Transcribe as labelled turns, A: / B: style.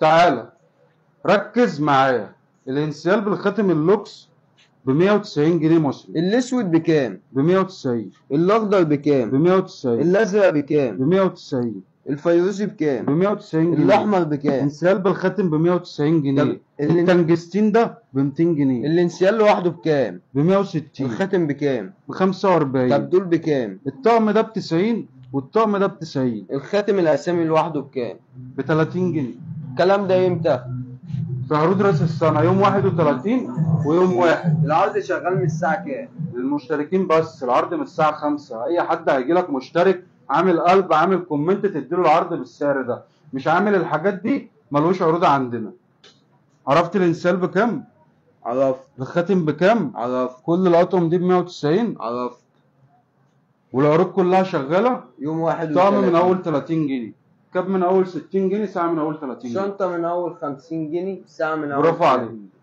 A: تعالى ركز معايا. الانسيال بالخاتم اللوكس ب 190 جنيه مصري.
B: الاسود بكام؟
A: ب 190.
B: الاخضر بكام؟
A: ب 190.
B: الازرق بكام؟
A: ب 190.
B: الفيروزي بكام؟
A: ب 190 جنيه.
B: الاحمر بكام؟
A: انسيال بالخاتم ب 190 جنيه.
B: طب
A: التنجستين ده ب 200 جنيه.
B: الانسيال لوحده بكام؟
A: ب 160.
B: الخاتم بكام؟
A: ب 45.
B: طب دول بكام؟
A: الطقم ده ب 90 والطقم ده ب 90.
B: الخاتم الاسامي لوحده بكام؟
A: ب 30 جنيه.
B: الكلام ده امتى؟
A: في عروض راس السنة يوم 31 ويوم 1.
B: العرض شغال من الساعة كام؟
A: للمشتركين بس، العرض من الساعة 5. أي حد هيجيلك مشترك عامل قلب عامل كومنت تديله العرض بالسعر ده، مش عامل الحاجات دي ملوش عروض عندنا. عرفت الانسيال بكام؟
B: عرفت.
A: الخاتم بكام؟
B: عرفت.
A: كل الأطقم دي ب 190.
B: عرفت.
A: والعروض كلها شغالة.
B: يوم 31.
A: طقم من أول 30 جنيه، كاب من أول 60 جنيه، ساعة من أول 30 جنيه،
B: شنطة من أول 50 جنيه، ساعة من أول
A: برافو
B: 30
A: عليك.
B: جنيه.